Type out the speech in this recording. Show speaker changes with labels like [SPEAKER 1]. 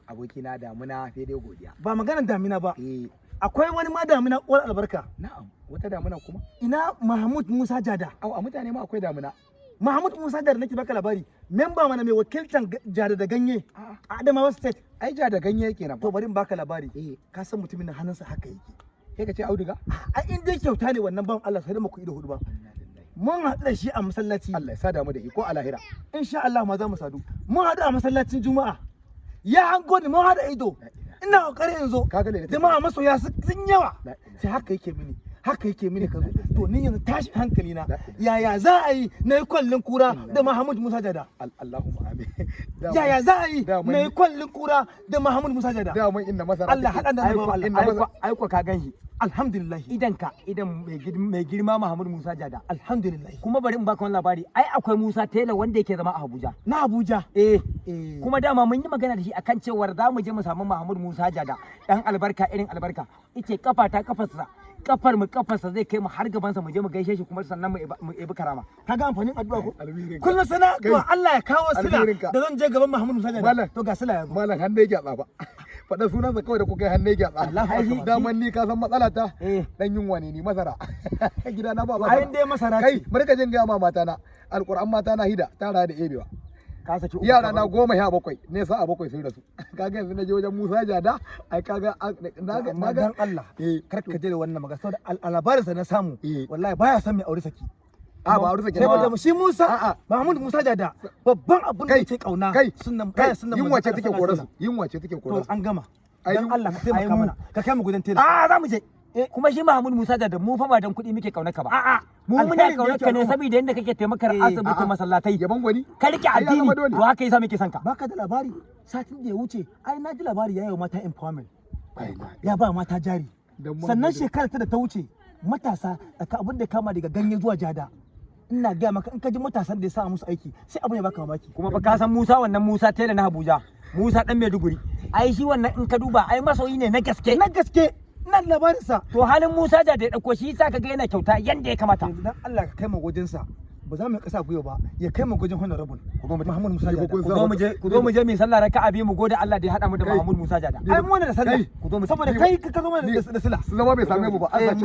[SPEAKER 1] abokina damuna sai dai godiya.
[SPEAKER 2] Ba maganar damina ba.
[SPEAKER 1] Eh,
[SPEAKER 2] Akwai wani ma damina uwar albarka.
[SPEAKER 1] na'am, wata damuna kuma?
[SPEAKER 2] Ina Mahmud Musa Jada.
[SPEAKER 1] Au, a mutane ma akwai damuna.
[SPEAKER 2] Mahmud Musa Jada nake baka labari. Memba mana mai wakiltan Jada da ganye
[SPEAKER 1] A'a,
[SPEAKER 2] a Adamawa State.
[SPEAKER 1] ai ja da ganye kenan.
[SPEAKER 2] To bari in baka labari.
[SPEAKER 1] Eh,
[SPEAKER 2] Ka san mutumin nan hannunsa haka yake.
[SPEAKER 1] sai ka ce auduga?
[SPEAKER 2] A in dai kyauta ne wannan ban Allah sai da muku ido hudu ba. Mun haɗu da shi a masallaci.
[SPEAKER 1] Allah ya sada mu da shi ko a lahira.
[SPEAKER 2] Insha Allah ma za mu sadu. Mun haɗu a masallacin Juma'a. Ya hango ni mun haɗa ido. Ina kokarin in zo.
[SPEAKER 1] Ka ga ne
[SPEAKER 2] Jama'a masoya sun yawa.
[SPEAKER 1] La ilaha.
[SPEAKER 2] Sai haka yake mini. Haka yake mini ka zo. To ni yanzu tashi hankali na. Yaya za a yi na yi kwallin kura da Mahmud Musa Jada?
[SPEAKER 1] Allahumma amin.
[SPEAKER 2] Yaya za a yi
[SPEAKER 1] da mun
[SPEAKER 2] na yi kwallin kura da Mahmud Musa Jada?
[SPEAKER 1] Da mun inna masara.
[SPEAKER 2] Allah haɗa da
[SPEAKER 3] Aiko,
[SPEAKER 2] Allah.
[SPEAKER 3] aiko, aiko ka ganshi.
[SPEAKER 2] Alhamdulillah.
[SPEAKER 3] Idan mai girma Mahmud Musa Jada.
[SPEAKER 2] Alhamdulillah.
[SPEAKER 3] Kuma bari in baka wani labari, ai akwai Musa Tela wanda yake zama a Abuja.
[SPEAKER 2] Na Abuja.
[SPEAKER 3] Eh,
[SPEAKER 2] Eh.
[SPEAKER 3] kuma dama mun yi magana da shi akan cewar za mu je mu samu Mahmud Musa Jada, dan albarka irin albarka. Yace kafa ta kafarsa, kafar mu kafarsa zai kai mu har gabansa mu je mu gaishe shi kuma sannan mu ebi karama.
[SPEAKER 2] Kaga amfanin addu'a ko?
[SPEAKER 1] Albirinka.
[SPEAKER 2] Kullum sana addu'a Allah ya kawo sila
[SPEAKER 1] Albirinka.
[SPEAKER 2] da zan je gaban Mahmud Musa Jada.
[SPEAKER 1] Malam.
[SPEAKER 2] To ga sila ya zo.
[SPEAKER 1] Malam hannu yake tsaba. Faɗa sunansa kawai da kuka yi hannu yake tsaba.
[SPEAKER 2] Allahu akbar.
[SPEAKER 1] Daman ni ka san matsala ta.
[SPEAKER 3] Eh,
[SPEAKER 1] Dan yunwa ne ni masara. Gida na ba
[SPEAKER 2] Ai dai masara
[SPEAKER 1] Kai,
[SPEAKER 2] ce.
[SPEAKER 1] bari ka jin ga ma mata na. Alƙur'an mata na hida tara da ebewa.
[SPEAKER 3] ka saki uku
[SPEAKER 1] Yara
[SPEAKER 3] ka
[SPEAKER 1] na
[SPEAKER 3] baro.
[SPEAKER 1] 17 ne sa a bakwai sun rasu. Kaga yanzu na je wajen Musa Jada, ai kaga
[SPEAKER 2] Amma
[SPEAKER 1] naga
[SPEAKER 2] dan Allah
[SPEAKER 1] eh
[SPEAKER 2] kar ka je da wannan magana saboda labarinsa na samu
[SPEAKER 1] Eh.
[SPEAKER 2] wallahi baya son mai aure saki.
[SPEAKER 1] a ba rusa
[SPEAKER 2] Saboda shi Musa
[SPEAKER 1] A'a.
[SPEAKER 2] Mahmud Musa Jada babban abin da
[SPEAKER 1] Kai,
[SPEAKER 2] yake kauna
[SPEAKER 1] kai,
[SPEAKER 2] sunnan
[SPEAKER 1] kai
[SPEAKER 2] baya sunnan
[SPEAKER 1] yunwa ce
[SPEAKER 2] manzon
[SPEAKER 1] take
[SPEAKER 2] Allah
[SPEAKER 1] kore
[SPEAKER 2] sallallahu
[SPEAKER 1] su yunwa ce take
[SPEAKER 2] alaihi
[SPEAKER 1] kore
[SPEAKER 2] wasallam.
[SPEAKER 1] su
[SPEAKER 2] To an gama.
[SPEAKER 1] Ai,
[SPEAKER 2] Dan Allah ka taimaka
[SPEAKER 3] mu-
[SPEAKER 2] mana. Ka kai mu gudan tela.
[SPEAKER 3] A za mu je. Kuma shi Mahmud Musa Jada mu fa ba dan kuɗi muke kaunar ka ba.
[SPEAKER 2] A'a.
[SPEAKER 3] Mu muna
[SPEAKER 2] Alherin da
[SPEAKER 3] kaunar
[SPEAKER 2] yake
[SPEAKER 3] ka ne
[SPEAKER 2] al'umma.
[SPEAKER 3] saboda yadda kake taimakar
[SPEAKER 2] Eh,
[SPEAKER 3] asibiti
[SPEAKER 1] a'a.
[SPEAKER 3] masallatai.
[SPEAKER 1] yaban gwani
[SPEAKER 3] Ka rike
[SPEAKER 1] Ai, ya
[SPEAKER 3] addini
[SPEAKER 1] zama dole.
[SPEAKER 3] to haka yasa muke son ka.
[SPEAKER 2] Baka da labari satin da ya wuce ai na ji labari ya yi wa mata empowerment.
[SPEAKER 1] Ai,
[SPEAKER 2] Ya ba mata jari.
[SPEAKER 1] dan
[SPEAKER 2] Sannan
[SPEAKER 1] Muhammadu.
[SPEAKER 2] shekarar ta da ta wuce matasa daga abin da ya kama daga ganye zuwa jada. Ina gaya maka in ka ji matasan da ya sa musu aiki sai abin ya baka mamaki.
[SPEAKER 3] Kuma fa ka san Musa wannan Musa Tela na Abuja. Musa dan Maiduguri. Ai shi wannan in ka duba ai masoyi ne na gaske.
[SPEAKER 2] Na gaske ina da labarinsa.
[SPEAKER 3] To halin Musa Jada ya dauko shi yasa kaga yana kyauta yanda ya kamata.
[SPEAKER 2] Yanzu dan Allah ka kai mu wajensa ba za mu yi kasa gwiwa ba ya kai mu wajen honorable Mahmud Musa Jada.
[SPEAKER 1] Kun
[SPEAKER 3] Ku zo mu je mu sallah raka'a biyu mu gode Allah da ya hada mu da
[SPEAKER 1] Kai.
[SPEAKER 3] Mahmud Musa Jada.
[SPEAKER 2] Ai mu ne da sallah
[SPEAKER 1] Kai,
[SPEAKER 3] ku zo mu
[SPEAKER 2] saboda kai ka zo mana da sila.
[SPEAKER 1] su zama bai same mu ba an sace